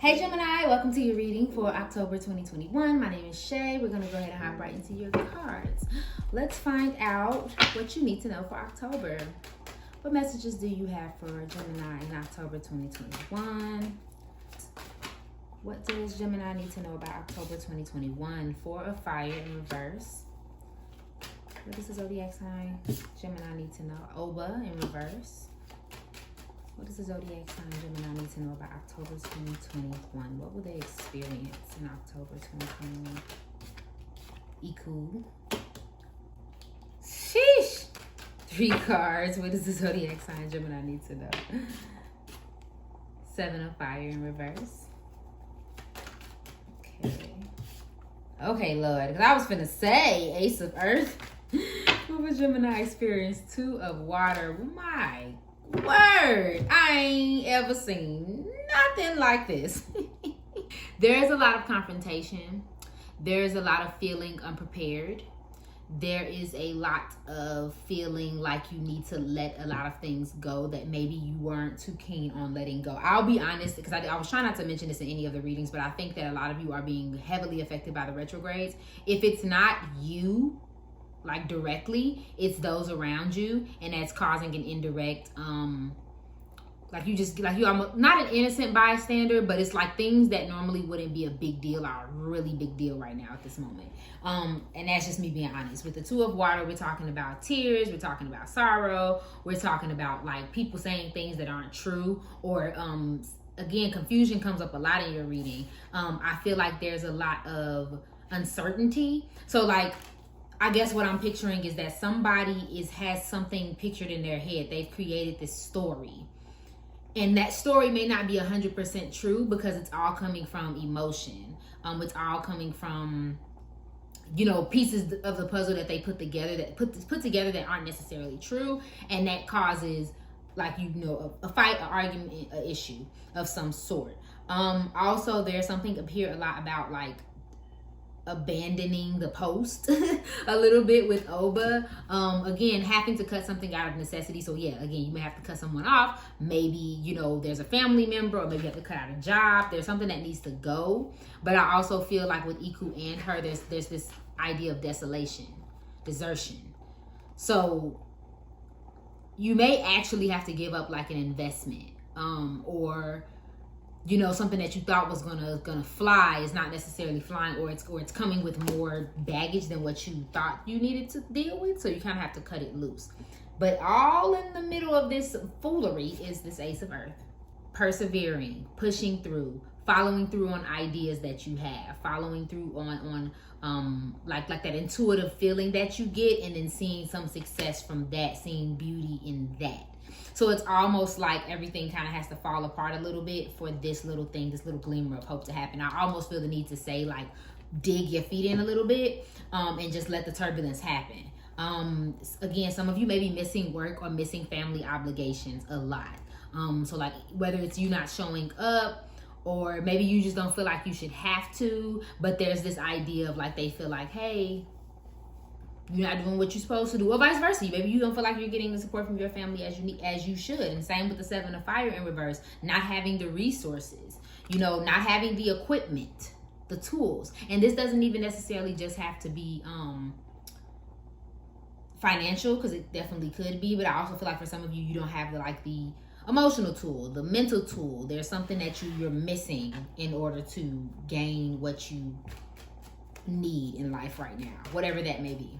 Hey Gemini, welcome to your reading for October 2021. My name is Shay. We're going to go ahead and hop right into your cards. Let's find out what you need to know for October. What messages do you have for Gemini in October 2021? What does Gemini need to know about October 2021? Four of Fire in reverse. What does the zodiac sign Gemini need to know? Oba in reverse. What does the zodiac sign Gemini need to know about October 2021? What will they experience in October 2021? Iku. Sheesh! 3 cards. What does the zodiac sign Gemini need to know? 7 of Fire in reverse. Okay, Lord. Because I was finna say Ace of Earth. What will Gemini experience? 2 of Water. My word, I ain't ever seen nothing like this. There is a lot of confrontation. There's a lot of feeling unprepared. There is a lot of feeling like you need to let a lot of things go that maybe you weren't too keen on letting go. I'll be honest, because I was trying not to mention this in any of the readings, but I think that a lot of you are being heavily affected by the retrogrades. If it's not you, like directly, it's those around you, and that's causing an indirect you almost not an innocent bystander, but it's like things that normally wouldn't be a big deal are a really big deal right now at this moment. And that's just me being honest. With the 2 of Water, we're talking about tears, we're talking about sorrow, we're talking about like people saying things that aren't true, or again, confusion comes up a lot in your reading. I feel like there's a lot of uncertainty. So like, I guess what I'm picturing is that somebody has something pictured in their head. They've created this story. And that story may not be 100% true because it's all coming from emotion. It's all coming from, pieces of the puzzle that they put together that aren't necessarily true. And that causes a fight, an argument, an issue of some sort. Also, there's something up here a lot about like abandoning the post a little bit with Oba. Again, having to cut something out of necessity. So yeah, again, you may have to cut someone off. Maybe, there's a family member, or maybe you have to cut out a job. There's something that needs to go. But I also feel like with Iku and her, there's this idea of desolation, desertion. So you may actually have to give up like an investment, or something that you thought was gonna fly is not necessarily flying, or it's coming with more baggage than what you thought you needed to deal with. So you kind of have to cut it loose. But all in the middle of this foolery is this Ace of Earth. Persevering, pushing through, following through on ideas that you have, following through on like that intuitive feeling that you get, and then seeing some success from that, seeing beauty in that. So it's almost like everything kind of has to fall apart a little bit for this little thing, this little glimmer of hope to happen. I almost feel the need to say, like, dig your feet in a little bit, and just let the turbulence happen. Again, some of you may be missing work or missing family obligations a lot. So like whether it's you not showing up, or maybe you just don't feel like you should have to, but there's this idea of like they feel like, hey, you're not doing what you're supposed to do, or vice versa. Maybe you don't feel like you're getting the support from your family as you should. And same with the 7 of Fire in reverse, not having the resources, not having the equipment, the tools. And this doesn't even necessarily just have to be financial, because it definitely could be. But I also feel like for some of you, you don't have the emotional tool, the mental tool. There's something that you're missing in order to gain what you need in life right now, whatever that may be.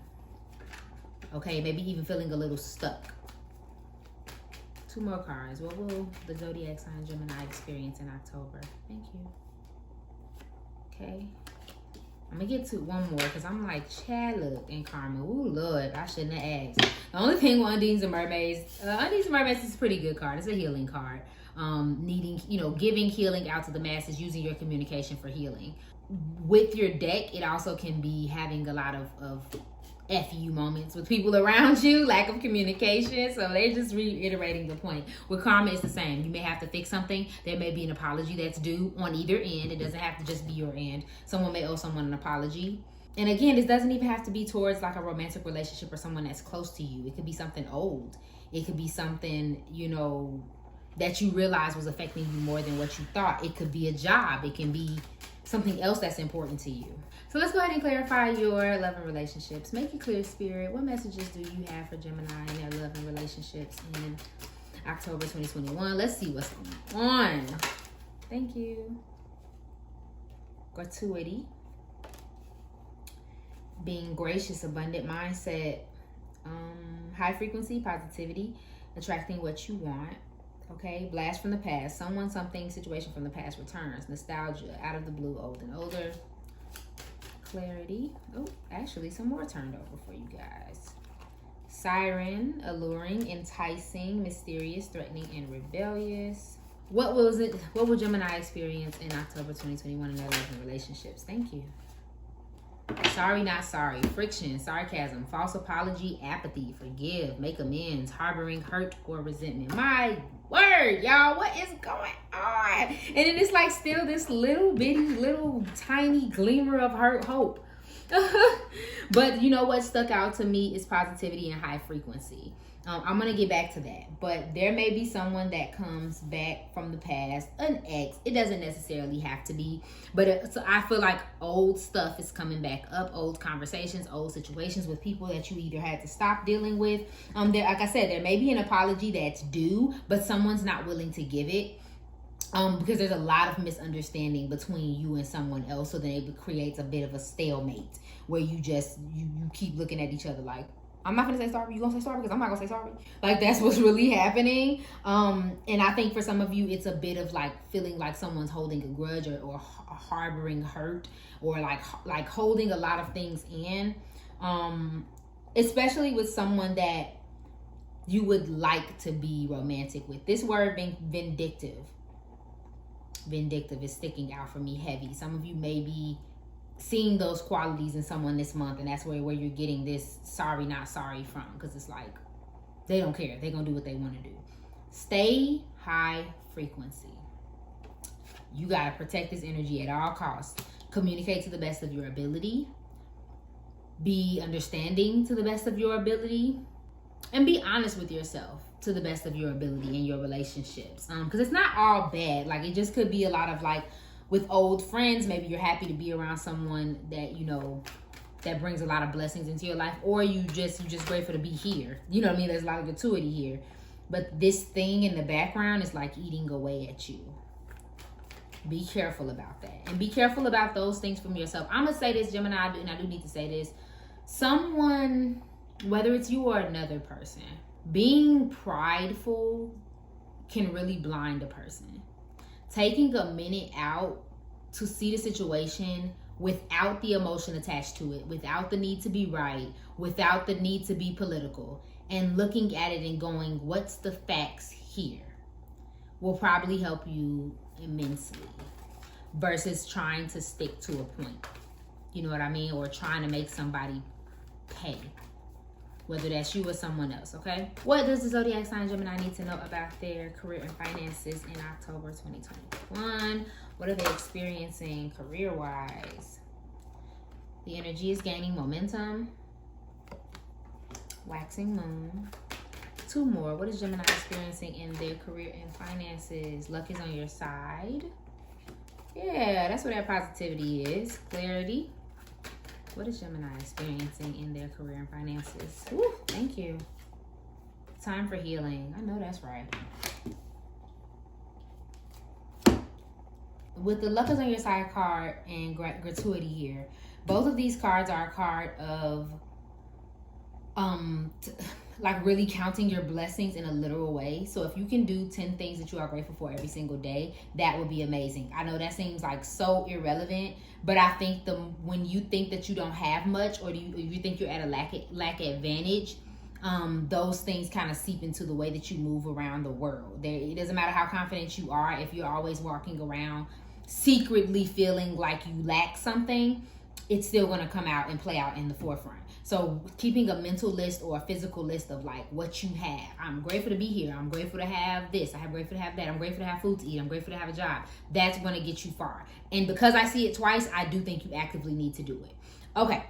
Okay, maybe even feeling a little stuck. 2 more cards. What will the zodiac sign Gemini experience in October? Thank you. Okay. I'm gonna get to one more because I'm like, Chad, look, and Karma. Ooh, Lord, I shouldn't have asked. The only thing with Undines and Mermaids, Undines and Mermaids is a pretty good card. It's a healing card. Needing, giving healing out to the masses, using your communication for healing. With your deck, it also can be having a lot of FU moments with people around you, lack of communication. So they're just reiterating the point. With Karma, it's the same. You may have to fix something. There may be an apology that's due on either end. It doesn't have to just be your end. Someone may owe someone an apology. And again, this doesn't even have to be towards like a romantic relationship or someone that's close to you. It could be something old. It could be something, that you realize was affecting you more than what you thought. It could be a job. It can be something else that's important to you. So let's go ahead and clarify your love and relationships. Make it clear, Spirit. What messages do you have for Gemini in their love and relationships in October 2021? Let's see what's going on. Thank you. Gratuity. Being gracious, abundant mindset. High frequency, positivity. Attracting what you want. Okay, blast from the past. Someone, something, situation from the past returns. Nostalgia, out of the blue, old and older. Clarity. Oh, actually, some more turned over for you guys. Siren, alluring, enticing, mysterious, threatening, and rebellious. What will Gemini experience in October 2021 in their love and relationships? Thank you. Sorry, not sorry. Friction, sarcasm, false apology, apathy, forgive, make amends, harboring hurt or resentment. My word, y'all, what is going on? And then it's like still this little bitty, little tiny glimmer of hope. But you know what stuck out to me is positivity and high frequency. I'm going to get back to that. But there may be someone that comes back from the past, an ex. It doesn't necessarily have to be. But so I feel like old stuff is coming back up, old conversations, old situations with people that you either had to stop dealing with. Like I said, there may be an apology that's due, but someone's not willing to give it. Because there's a lot of misunderstanding between you and someone else. So then it creates a bit of a stalemate where you keep looking at each other like, I'm not gonna say sorry. You gonna say sorry? Because I'm not gonna say sorry. Like that's what's really happening. And I think for some of you, it's a bit of like feeling like someone's holding a grudge or harboring hurt or like holding a lot of things in. Especially with someone that you would like to be romantic with. This word being vindictive is sticking out for me heavy. Some of you may be seeing those qualities in someone this month, and that's where you're getting this sorry not sorry from, because it's like they don't care. They're gonna do what they want to do. Stay high frequency. You got to protect this energy at all costs. Communicate to the best of your ability. Be understanding to the best of your ability, and be honest with yourself to the best of your ability in your relationships, because it's not all bad. Like it just could be a lot of like with old friends, maybe you're happy to be around someone that, you know, that brings a lot of blessings into your life, or you're just grateful to be here. You know what I mean? There's a lot of gratuity here. But this thing in the background is like eating away at you. Be careful about that. And be careful about those things from yourself. I'm going to say this, Gemini, and I do need to say this. Someone, whether it's you or another person, being prideful can really blind a person. Taking a minute out to see the situation without the emotion attached to it, without the need to be right, without the need to be political, and looking at it and going, what's the facts here, will probably help you immensely versus trying to stick to a point. You know what I mean? Or trying to make somebody pay, whether that's you or someone else, okay? What does the zodiac sign Gemini need to know about their career and finances in October 2021? What are they experiencing career-wise? The energy is gaining momentum. Waxing moon. Two more. What is Gemini experiencing in their career and finances? Luck is on your side. Yeah, that's what that positivity is. Clarity. What is Gemini experiencing in their career and finances? Ooh, thank you. Time for healing. I know that's right. With the luck is on your side card and gratuity here, both of these cards are a card of like really counting your blessings in a literal way. So if you can do 10 things that you are grateful for every single day, that would be amazing. I know that seems like so irrelevant, but I think when you think that you don't have much, or you think you're at a lack advantage, those things kind of seep into the way that you move around the world. It doesn't matter how confident you are, if you're always walking around secretly feeling like you lack something, it's still going to come out and play out in the forefront. So keeping a mental list or a physical list of like what you have. I'm grateful to be here. I'm grateful to have this. I'm grateful to have that. I'm grateful to have food to eat. I'm grateful to have a job. That's going to get you far. And because I see it twice, I do think you actively need to do it. Okay.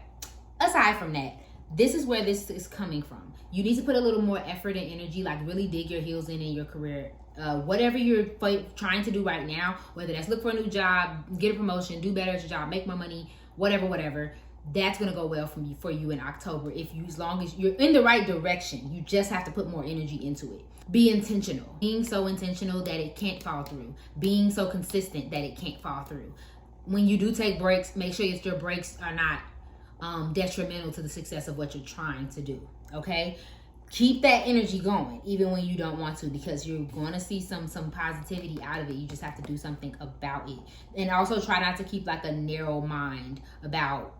Aside from that, this is where this is coming from. You need to put a little more effort and energy, like really dig your heels in your career. Whatever you're trying to do right now, whether that's look for a new job, get a promotion, do better at your job, make more money, whatever, that's gonna go well for you in October. As long as you're in the right direction, you just have to put more energy into it. Be intentional. Being so intentional that it can't fall through. Being so consistent that it can't fall through. When you do take breaks, make sure that your breaks are not detrimental to the success of what you're trying to do. Okay? Keep that energy going even when you don't want to, because you're going to see some positivity out of it. You just have to do something about it. And also try not to keep like a narrow mind about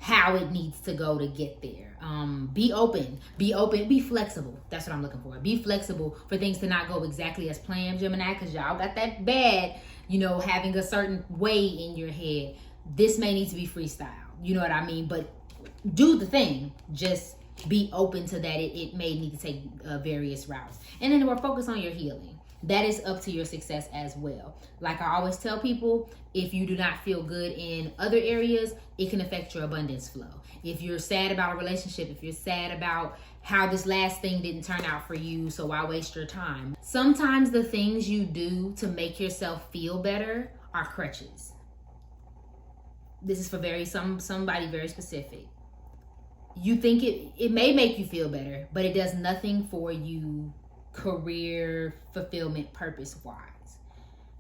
how it needs to go to get there. Be open, be flexible. That's what I'm looking for. Be flexible for things to not go exactly as planned, Gemini, because y'all got that bad, having a certain way in your head. This may need to be freestyle. You know what I mean? But do the thing. Just be open to that. It may need to take various routes. And then we're focused on your healing. That is up to your success as well. Like I always tell people, if you do not feel good in other areas, it can affect your abundance flow. If you're sad about a relationship, if you're sad about how this last thing didn't turn out for you, so why waste your time? Sometimes the things you do to make yourself feel better are crutches. This is for somebody very specific. You think it may make you feel better, but it does nothing for you career fulfillment purpose wise.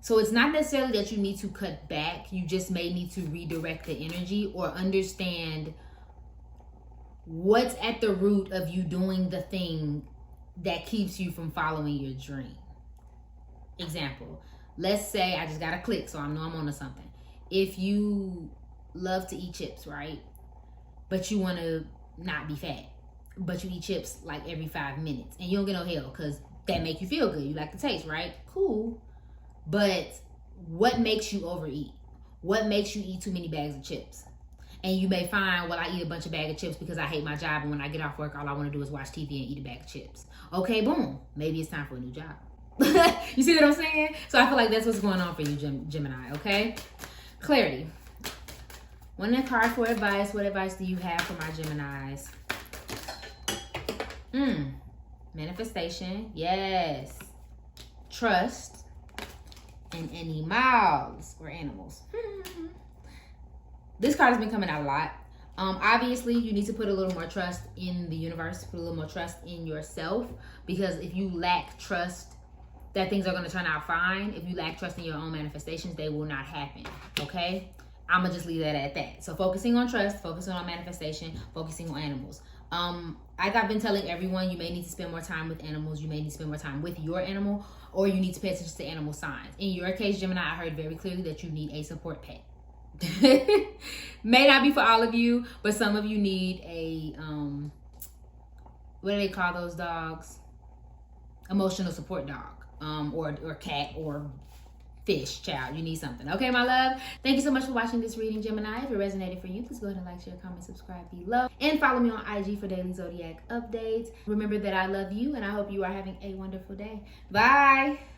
So it's not necessarily that you need to cut back. You just may need to redirect the energy or understand what's at the root of you doing the thing that keeps you from following your dream. Example, let's say I just got a click, so I know I'm onto something. If you love to eat chips, right? But you want to not be fat, but you eat chips like every 5 minutes and you don't get no hell because that make you feel good. You like the taste, right? Cool. But what makes you overeat? What makes you eat too many bags of chips? And you may find, well, I eat a bunch of bags of chips because I hate my job, and when I get off work, all I want to do is watch TV and eat a bag of chips. Okay, boom. Maybe it's time for a new job. You see what I'm saying? So I feel like that's what's going on for you, Gemini, okay? Clarity. One in a card for advice. What advice do you have for my Geminis? Manifestation. Yes. Trust. And animals or animals. This card has been coming out a lot. Obviously, you need to put a little more trust in the universe, put a little more trust in yourself, because if you lack trust that things are going to turn out fine, if you lack trust in your own manifestations, they will not happen, okay? I'm going to just leave that at that. So focusing on trust, focusing on manifestation, focusing on animals. Like I've been telling everyone, you may need to spend more time with animals, you may need to spend more time with your animal, or you need to pay attention to animal signs. In your case, Gemini, I heard very clearly that you need a support pet. May not be for all of you, but some of you need a what do they call those dogs? Emotional support dog, or cat or fish, child. You need something. Okay, my love. Thank you so much for watching this reading, Gemini. If it resonated for you, please go ahead and like, share, comment, subscribe below, and follow me on IG for daily zodiac updates. Remember that I love you, and I hope you are having a wonderful day. Bye.